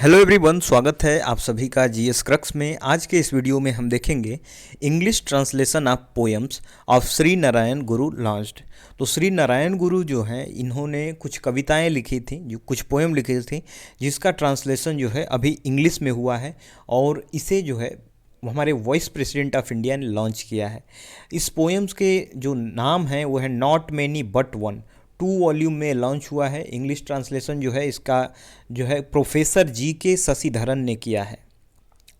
Hello everyone, स्वागत है आप सभी का जीएस क्रक्स में। आज के इस वीडियो में हम देखेंगे English translation of poems of Shri Narayan Guru launched. तो श्री नारायण गुरु जो हैं इन्होंने कुछ कविताएं लिखी थी, जो कुछ पोएम लिखी थी, जिसका ट्रांसलेशन जो है अभी इंग्लिश में हुआ है और इसे जो है हमारे वाइस प्रेसिडेंट ऑफ इंडिया ने लॉन्च किया है। इस पोएम्स के जो नाम हैं वो है not many but one. 2 volume में लॉन्च हुआ है। इंग्लिश ट्रांसलेशन जो है इसका जो है प्रोफेसर जी.के. शशिधरन ने किया है।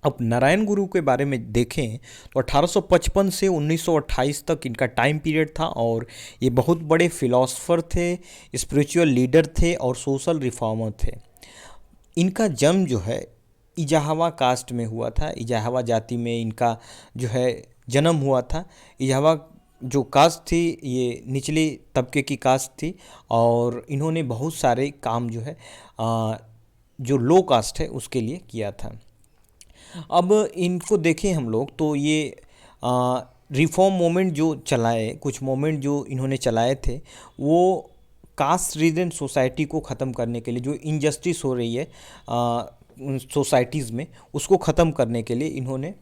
अब नारायण गुरु के बारे में देखें तो 1855 से 1928 तक इनका टाइम पीरियड था और ये बहुत बड़े फिलोसोफर थे, स्पिरिचुअल लीडर थे और सोशल रिफॉर्मर थे। इनका जन्म जो है इजाहवा कास्ट में हुआ था। इजाहवा जाति में इनका जो है जन्म हुआ था। इजाहवा जो कास्ट थी ये निचले तबके की कास्ट थी और इन्होंने बहुत सारे काम जो है जो लो कास्ट है उसके लिए किया था। अब इनको देखें हम लोग तो ये रिफॉर्म मूवमेंट जो चलाए, कुछ मूवमेंट जो इन्होंने चलाए थे वो कास्ट रीजन सोसाइटी को ख़त्म करने के लिए, जो इनजस्टिस हो रही है सोसाइटीज़ में, उसको ख़त्म करने के लिए इन्होंने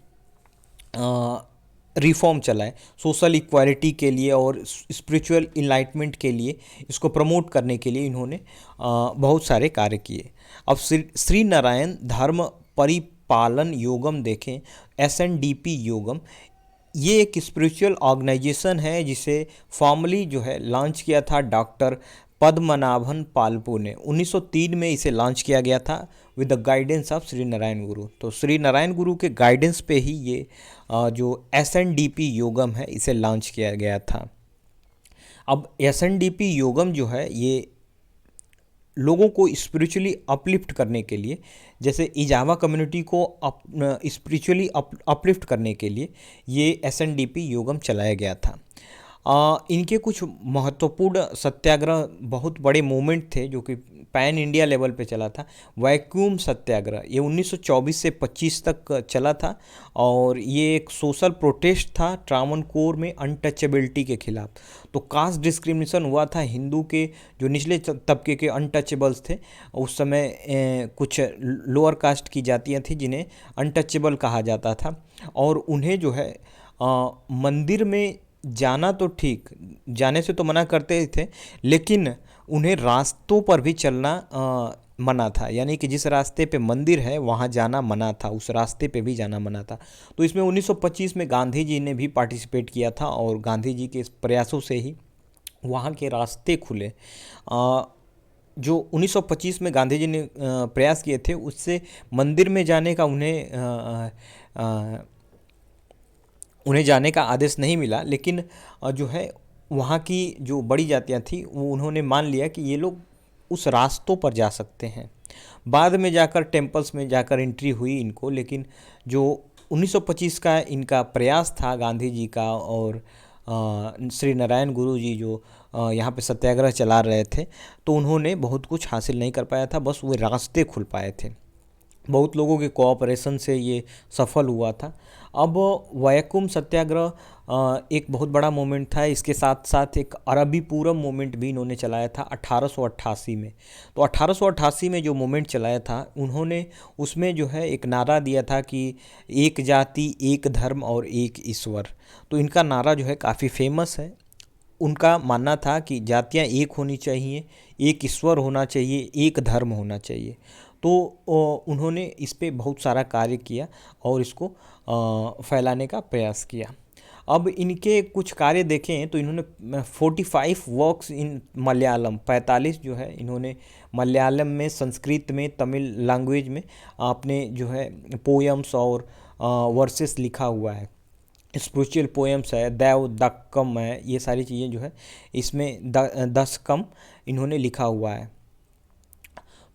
रिफॉर्म चलाए। सोशल इक्वालिटी के लिए और स्पिरिचुअल इनलाइटमेंट के लिए, इसको प्रमोट करने के लिए इन्होंने बहुत सारे कार्य किए। अब श्री नारायण धर्म परिपालन योगम देखें, SNDP योगम, ये एक स्पिरिचुअल ऑर्गेनाइजेशन है जिसे फॉर्मली जो है लॉन्च किया था डॉक्टर पद्मनाभन पालपू ने। 1903 में इसे लॉन्च किया गया था with the guidance of Shri Narayan गुरु। तो श्री नारायण गुरु के गाइडेंस पे ही ये जो SNDP योगम है इसे लॉन्च किया गया था। अब SNDP योगम जो है ये लोगों को स्पिरिचुअली अपलिफ्ट करने के लिए, जैसे इजावा कम्युनिटी को स्पिरिचुअली अपलिफ्ट करने के लिए ये SNDP योगम चलाया गया था। इनके कुछ महत्वपूर्ण सत्याग्रह, बहुत बड़े मूवमेंट थे जो कि पैन इंडिया लेवल पे चला था। वैक्यूम सत्याग्रह ये 1924 से 25 तक चला था और ये एक सोशल प्रोटेस्ट था ट्रावनकोर में अनटचेबिलिटी के खिलाफ। तो कास्ट डिस्क्रिमिनेशन हुआ था। हिंदू के जो निचले तबके के अनटचेबल्स थे, उस समय कुछ लोअर कास्ट की जातियाँ थी जिन्हें अनटचेबल कहा जाता था और उन्हें जो है मंदिर में जाना तो ठीक, जाने से तो मना करते थे, लेकिन उन्हें रास्तों पर भी चलना मना था। यानी कि जिस रास्ते पे मंदिर है वहाँ जाना मना था, उस रास्ते पे भी जाना मना था। तो इसमें 1925 में गांधी जी ने भी पार्टिसिपेट किया था और गांधी जी के प्रयासों से ही वहाँ के रास्ते खुले। जो 1925 में गांधी जी ने प्रयास किए थे उससे मंदिर में जाने का उन्हें जाने का आदेश नहीं मिला, लेकिन जो है वहाँ की जो बड़ी जातियाँ थी वो उन्होंने मान लिया कि ये लोग उस रास्तों पर जा सकते हैं। बाद में जाकर टेम्पल्स में जाकर एंट्री हुई इनको, लेकिन जो 1925 का इनका प्रयास था गांधी जी का और श्री नारायण गुरु जी जो यहाँ पे सत्याग्रह चला रहे थे, तो उन्होंने बहुत कुछ हासिल नहीं कर पाया था, बस वो रास्ते खुल पाए थे। बहुत लोगों के कोऑपरेशन से ये सफल हुआ था। अब वैक्यूम सत्याग्रह एक बहुत बड़ा मूवमेंट था। इसके साथ साथ एक अरबी पूरम मूवमेंट भी इन्होंने चलाया था 1888 में। तो 1888 में जो मूवमेंट चलाया था उन्होंने उसमें जो है एक नारा दिया था कि एक जाति, एक धर्म और एक ईश्वर। तो इनका नारा जो है काफ़ी फेमस है। उनका मानना था कि जातियाँ एक होनी चाहिए, एक ईश्वर होना चाहिए, एक धर्म होना चाहिए। तो उन्होंने इस पे बहुत सारा कार्य किया और इसको फैलाने का प्रयास किया। अब इनके कुछ कार्य देखें तो इन्होंने 45 वर्क्स इन मलयालम, 45 जो है इन्होंने मलयालम में, संस्कृत में, तमिल लैंग्वेज में अपने जो है पोएम्स और वर्सेस लिखा हुआ है। स्पिरिचुअल पोएम्स है, देव दक्कम है, ये सारी चीज़ें जो है इसमें 10 कम इन्होंने लिखा हुआ है।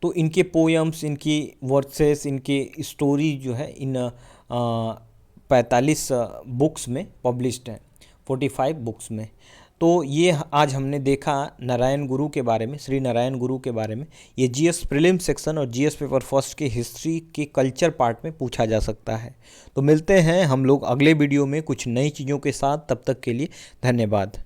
तो इनके पोएम्स, इनकी वर्सेस, इनके स्टोरी जो है इन 45 बुक्स में पब्लिश्ड हैं, 45 बुक्स में। तो ये आज हमने देखा नारायण गुरु के बारे में, श्री नारायण गुरु के बारे में। ये GS प्रीलिम सेक्शन और GS पेपर फर्स्ट के हिस्ट्री के कल्चर पार्ट में पूछा जा सकता है। तो मिलते हैं हम लोग अगले वीडियो में कुछ नई चीज़ों के साथ। तब तक के लिए धन्यवाद।